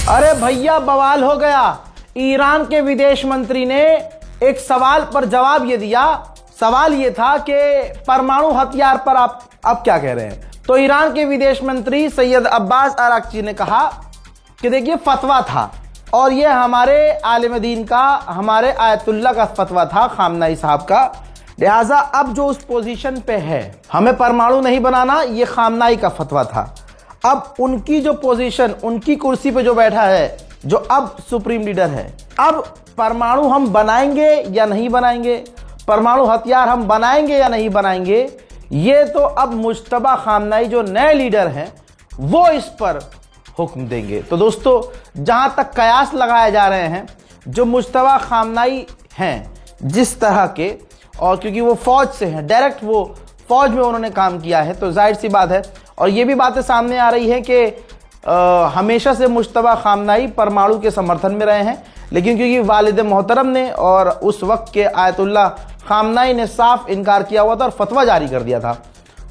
अरे भैया बवाल हो गया। ईरान के विदेश मंत्री ने एक सवाल पर जवाब ये दिया। सवाल ये था कि परमाणु हथियार पर आप अब क्या कह रहे हैं। तो ईरान के विदेश मंत्री सैयद अब्बास अराक्ची ने कहा कि देखिए फतवा था और ये हमारे आलिम दीन का, हमारे आयतुल्ला का फतवा था, खामनाई साहब का। लिहाजा अब जो उस पोजीशन पे है हमें परमाणु नहीं बनाना, ये खामनाई का फतवा था। अब उनकी जो पोजीशन, उनकी कुर्सी पे जो बैठा है, जो अब सुप्रीम लीडर है, अब परमाणु हम बनाएंगे या नहीं बनाएंगे, परमाणु हथियार हम बनाएंगे या नहीं बनाएंगे, ये तो अब मुज्तबा खामनाई जो नए लीडर हैं वो इस पर हुक्म देंगे। तो दोस्तों, जहां तक कयास लगाए जा रहे हैं, जो मुज्तबा खामनाई हैं जिस तरह के, और क्योंकि वो फौज से हैं, डायरेक्ट वो फौज में उन्होंने काम किया है, तो जाहिर सी बात है। और ये भी बातें सामने आ रही हैं कि हमेशा से मुज्तबा खामनाई परमाणु के समर्थन में रहे हैं, लेकिन क्योंकि वालिद मोहतरम ने और उस वक्त के आयतुल्ला खामनाई ने साफ इनकार किया हुआ था और फतवा जारी कर दिया था,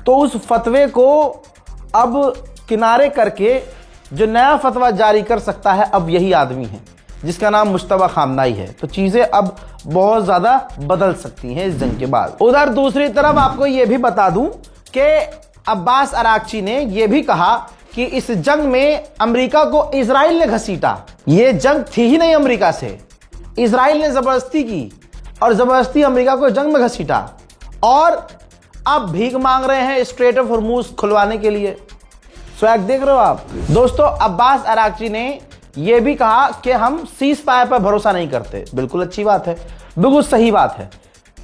तो उस फतवे को अब किनारे करके जो नया फतवा जारी कर सकता है अब यही आदमी है जिसका नाम मुज्तबा खामनाई है। तो चीज़ें अब बहुत ज़्यादा बदल सकती हैं इस जंग के बाद। उधर दूसरी तरफ आपको ये भी बता दूं कि अब्बास अराक्ची ने यह भी कहा कि इस जंग में अमेरिका को इजराइल ने घसीटा। ये जंग थी ही नहीं अमेरिका से, इजराइल ने जबरदस्ती की और जबरदस्ती अमेरिका को जंग में घसीटा और अब भीख मांग रहे हैं स्ट्रेट ऑफ हॉर्मुज खुलवाने के लिए। स्वैग देख रहे हो आप दोस्तों। अब्बास अराक्ची ने यह भी कहा कि हम सीज फायर पर भरोसा नहीं करते। बिल्कुल अच्छी बात है, बिल्कुल सही बात है।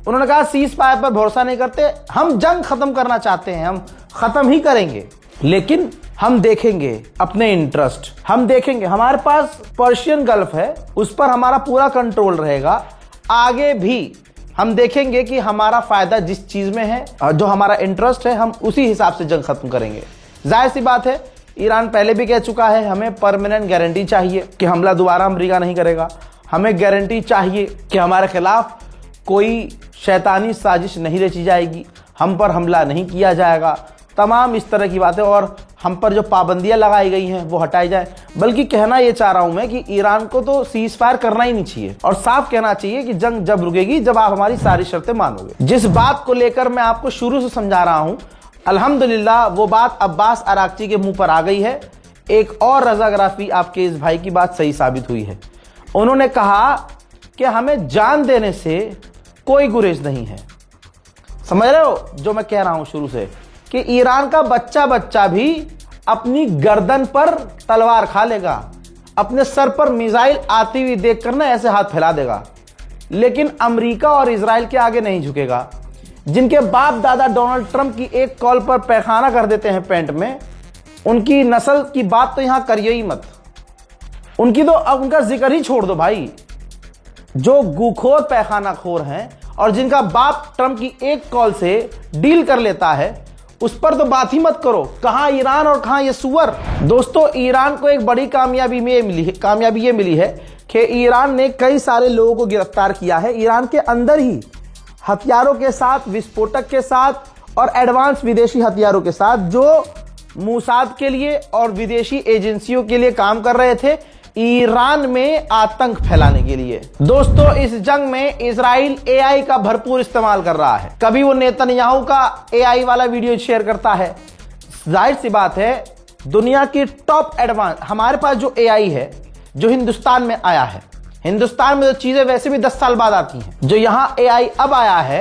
उन्होंने कहा सीज फायर पर भरोसा नहीं करते, हम जंग खत्म करना चाहते हैं, हम खत्म ही करेंगे, लेकिन हम देखेंगे अपने इंटरेस्ट, हम देखेंगे, हमारे पास पर्शियन गल्फ है, उस पर हमारा पूरा कंट्रोल रहेगा। आगे भी हम देखेंगे कि हमारा फायदा जिस चीज में है और जो हमारा इंटरेस्ट है, हम उसी हिसाब से जंग खत्म करेंगे। जाहिर सी बात है, ईरान पहले भी कह चुका है हमें परमानेंट गारंटी चाहिए कि हमला दोबारा अमेरिका नहीं करेगा। हमें गारंटी चाहिए कि हमारे खिलाफ कोई शैतानी साजिश नहीं रची जाएगी, हम पर हमला नहीं किया जाएगा, तमाम इस तरह की बातें, और हम पर जो पाबंदियां लगाई गई हैं वो हटाई जाए। बल्कि कहना ये चाह रहा हूं मैं कि ईरान को तो सीज फायर करना ही नहीं चाहिए और साफ कहना चाहिए कि जंग जब रुकेगी जब आप हमारी सारी शर्तें मानोगे। जिस बात को लेकर मैं आपको शुरू से समझा रहा हूं, अल्हम्दुलिल्लाह वो बात अब्बास अराक्ची के मुंह पर आ गई है। एक और रजाग्राफी आपके इस भाई की बात सही साबित हुई है। उन्होंने कहा कि हमें जान देने से कोई गुरेज नहीं है। समझ रहे हो जो मैं कह रहा हूं शुरू से, कि ईरान का बच्चा बच्चा भी अपनी गर्दन पर तलवार खा लेगा, अपने सर पर मिसाइल आती हुई देखकर ना ऐसे हाथ फैला देगा, लेकिन अमेरिका और इजराइल के आगे नहीं झुकेगा। जिनके बाप दादा डोनाल्ड ट्रंप की एक कॉल पर पैखाना कर देते हैं पैंट में, उनकी नस्ल की बात तो यहां करिए ही मत। उनकी तो अब उनका जिक्र ही छोड़ दो भाई। जो गुखोर पैखाना खोर हैं और जिनका बाप ट्रंप की एक कॉल से डील कर लेता है, उस पर तो बात ही मत करो। कहां ईरान और कहां ये सुअर। दोस्तों, ईरान को एक बड़ी कामयाबी ये मिली है कि ईरान ने कई सारे लोगों को गिरफ्तार किया है। ईरान के अंदर ही हथियारों के साथ, विस्फोटक के साथ और एडवांस विदेशी हथियारों के साथ, जो मूसाद के लिए और विदेशी एजेंसियों के लिए काम कर रहे थे, ईरान में आतंक फैलाने के लिए। दोस्तों, इस जंग में इजराइल एआई का भरपूर इस्तेमाल कर रहा है। कभी वो नेतन्याहू का एआई वाला वीडियो शेयर करता है। जाहिर सी बात है, दुनिया की टॉप एडवांस हमारे पास जो एआई है, जो हिंदुस्तान में आया है, हिंदुस्तान में जो चीजें वैसे भी 10 साल बाद आती हैं, जो यहां एआई अब आया है,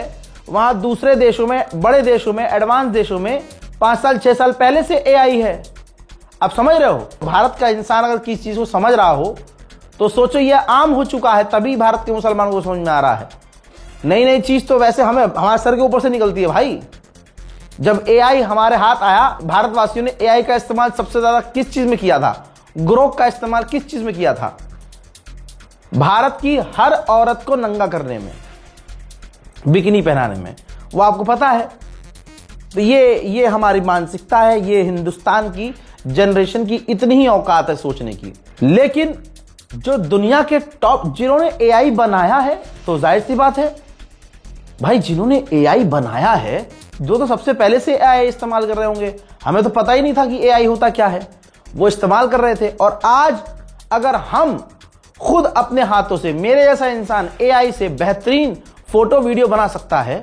वहां दूसरे देशों में, बड़े देशों में, एडवांस देशों में 5 साल 6 साल पहले से एआई है। आप समझ रहे हो, भारत का इंसान अगर किसी चीज को समझ रहा हो तो सोचो ये आम हो चुका है, तभी भारत के मुसलमानों को समझ में आ रहा है। नई नई चीज तो वैसे हमारे सर के ऊपर से निकलती है भाई। जब एआई हमारे हाथ आया, भारतवासियों ने एआई का इस्तेमाल सबसे ज्यादा किस चीज में किया था? ग्रोक का इस्तेमाल किस चीज में किया था? भारत की हर औरत को नंगा करने में, बिकिनी पहनाने में। वो आपको पता है। तो ये हमारी मानसिकता है, ये हिंदुस्तान की जनरेशन की इतनी ही औकात है सोचने की। लेकिन जो दुनिया के टॉप, जिन्होंने एआई बनाया है, तो जाहिर सी बात है भाई, जिन्होंने एआई बनाया है, जो तो सबसे पहले से एआई इस्तेमाल कर रहे होंगे। हमें तो पता ही नहीं था कि एआई होता क्या है, वो इस्तेमाल कर रहे थे। और आज अगर हम खुद अपने हाथों से, मेरे जैसा इंसान एआई से बेहतरीन फोटो वीडियो बना सकता है,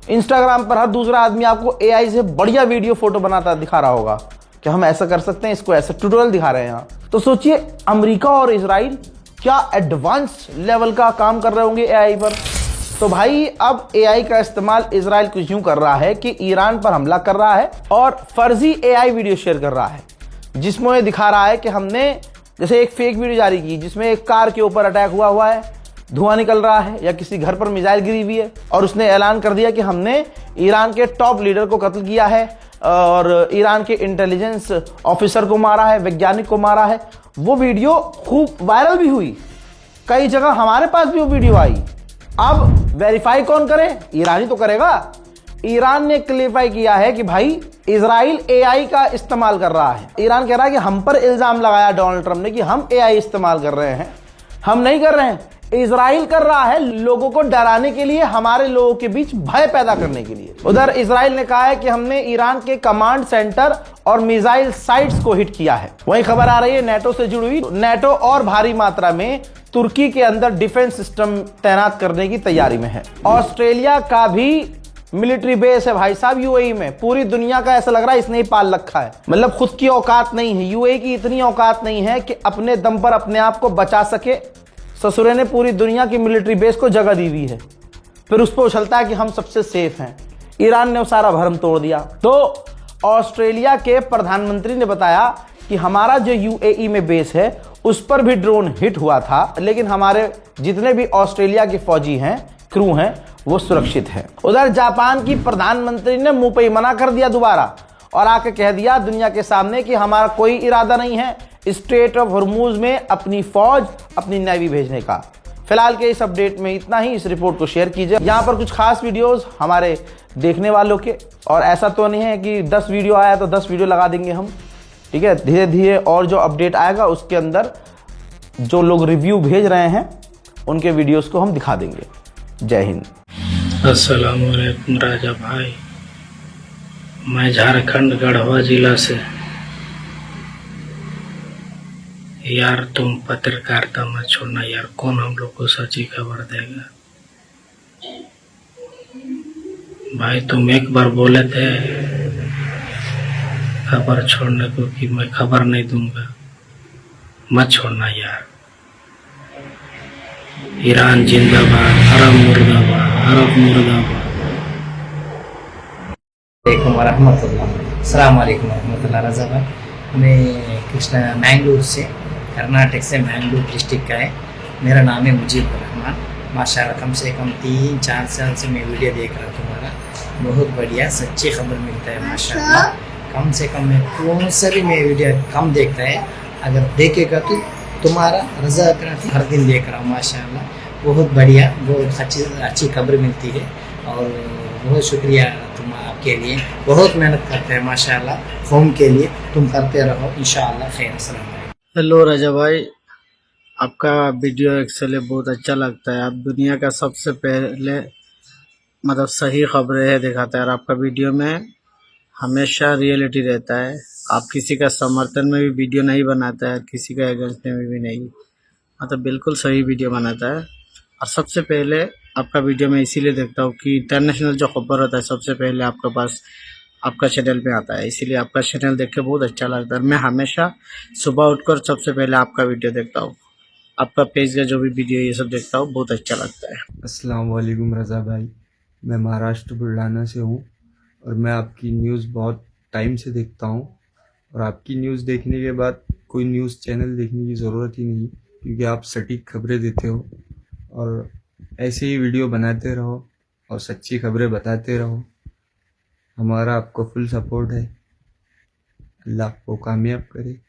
इंस्टाग्राम पर हर दूसरा आदमी आपको एआई से बढ़िया वीडियो फोटो बनाता दिखा रहा होगा कि हम ऐसा कर सकते हैं, इसको ऐसा ट्यूटोरियल दिखा रहे हैं यहाँ, तो सोचिए अमेरिका और इजराइल क्या एडवांस लेवल का काम कर रहे होंगे एआई पर। तो भाई अब एआई का इस्तेमाल इजराइल कुछ यूं कर रहा है कि ईरान पर हमला कर रहा है और फर्जी एआई वीडियो शेयर कर रहा है, जिसमें ये दिखा रहा है कि हमने जैसे एक फेक वीडियो जारी की जिसमें एक कार के ऊपर अटैक हुआ है, धुआं निकल रहा है, या किसी घर पर मिसाइल गिरी हुई है और उसने ऐलान कर दिया कि हमने ईरान के टॉप लीडर को कत्ल किया है और ईरान के इंटेलिजेंस ऑफिसर को मारा है, वैज्ञानिक को मारा है। वो वीडियो खूब वायरल भी हुई, कई जगह हमारे पास भी वो वीडियो आई। अब वेरीफाई कौन करे? ईरानी तो करेगा। ईरान ने क्लेरिफाई किया है कि भाई इजराइल एआई का इस्तेमाल कर रहा है। ईरान कह रहा है कि हम पर इल्जाम लगाया डोनाल्ड ट्रंप ने कि हम एआई इस्तेमाल कर रहे हैं, हम नहीं कर रहे हैं, इजराइल कर रहा है, लोगों को डराने के लिए, हमारे लोगों के बीच भय पैदा करने के लिए। उधर इजराइल ने कहा है कि हमने ईरान के कमांड सेंटर और मिसाइल साइट्स को हिट किया है। वही खबर आ रही है नेटो से जुड़ी हुई, नेटो और भारी मात्रा में तुर्की के अंदर डिफेंस सिस्टम तैनात करने की तैयारी में है। ऑस्ट्रेलिया का भी मिलिट्री बेस है भाई साहब यूएई में। पूरी दुनिया का ऐसा लग रहा है इसने ही पाल रखा है, मतलब खुद की औकात नहीं है, यूएई की इतनी औकात नहीं है कि अपने दम पर अपने आप को बचा सके। ससुरे ने पूरी दुनिया की मिलिट्री बेस को जगह दी हुई है, फिर उस पर उछलता है कि हम सबसे सेफ हैं। ईरान ने वो सारा भरम तोड़ दिया। तो ऑस्ट्रेलिया के प्रधानमंत्री ने बताया कि हमारा जो यूएई में बेस है उस पर भी ड्रोन हिट हुआ था, लेकिन हमारे जितने भी ऑस्ट्रेलिया के फौजी हैं, क्रू हैं, वो सुरक्षित है। उधर जापान की प्रधानमंत्री ने मुंह पे ही मना कर दिया दोबारा और आके कह दिया दुनिया के सामने कि हमारा कोई इरादा नहीं है स्ट्रेट ऑफ हॉर्मूज में अपनी फौज, अपनी नेवी भेजने का। फिलहाल के इस अपडेट में इतना ही। इस रिपोर्ट को शेयर कीजिए। यहाँ पर कुछ खास वीडियोस हमारे देखने वालों के, और ऐसा तो नहीं है कि 10 वीडियो आया तो 10 वीडियो लगा देंगे हम, ठीक है। धीरे धीरे और जो अपडेट आएगा उसके अंदर जो लोग रिव्यू भेज रहे हैं उनके वीडियोस को हम दिखा देंगे। जय हिंद। अस्सलाम वालेकुम राजा भाई, मैं झारखंड गढ़वा जिला से। यार तुम पत्रकारिता मत छोड़ना यार, कौन हम लोग को सच्ची खबर देगा भाई। तुम एक बार बोले थे खबर छोड़ने को कि मैं खबर नहीं दूंगा, मत छोड़ना यार। ईरान जिंदाबाद, अरब मुर्दाबाद, अरब मुर्दाबाद। अस्सलाम वालेकुम रहमतुल्लाह। रज़ा भाई, मैं कृष्णा मैंगलोर से, कर्नाटक से, मैंगलोर डिस्ट्रिक्ट का है। मेरा नाम है मुजीबुर रहमान। माशाल्लाह कम से कम 3-4 साल से मैं वीडियो देख रहा हूँ तुम्हारा, बहुत बढ़िया सच्ची खबर मिलता है माशाल्लाह। कम से कम मैं कौन सा भी मैं वीडियो कम देखता है, अगर देखेगा तो तुम्हारा रज़ा क्राफी हर दिन देख रहा हूँ माशाल्लाह। बहुत बढ़िया, बहुत अच्छी खबर मिलती है और बहुत शुक्रिया तुम आपके लिए। बहुत मेहनत करते हैं माशाल्लाह कौम के लिए, तुम करते रहो इंशाअल्लाह खैर। अस्सलाम वालेकुम। हेलो राजा भाई, आपका वीडियो एक्चुअली बहुत अच्छा लगता है। आप दुनिया का सबसे पहले मतलब सही खबरें है दिखाता है और आपका वीडियो में हमेशा रियलिटी रहता है। आप किसी का समर्थन में भी वीडियो नहीं बनाता है, किसी का अगेंस्ट में भी नहीं, मतलब बिल्कुल सही वीडियो बनाता है। और सबसे पहले आपका वीडियो मैं इसीलिए देखता हूँ कि इंटरनेशनल जो खबर होता है सबसे पहले आपके पास आपका चैनल पे आता है, इसीलिए आपका चैनल देख के बहुत अच्छा लगता है। मैं हमेशा सुबह उठकर सबसे पहले आपका वीडियो देखता हूँ, आपका पेज का जो भी वीडियो ये सब देखता हूँ, बहुत अच्छा लगता है। अस्सलाम वालेकुम रज़ा भाई, मैं महाराष्ट्र बुल्ढाना से हूँ और मैं आपकी न्यूज़ बहुत टाइम से देखता हूँ। और आपकी न्यूज़ देखने के बाद कोई न्यूज़ चैनल देखने की ज़रूरत ही नहीं, क्योंकि आप सटीक खबरें देते हो और ऐसे ही वीडियो बनाते रहो और सच्ची खबरें बताते रहो। हमारा आपको फुल सपोर्ट है। अल्लाह आपको कामयाब करे।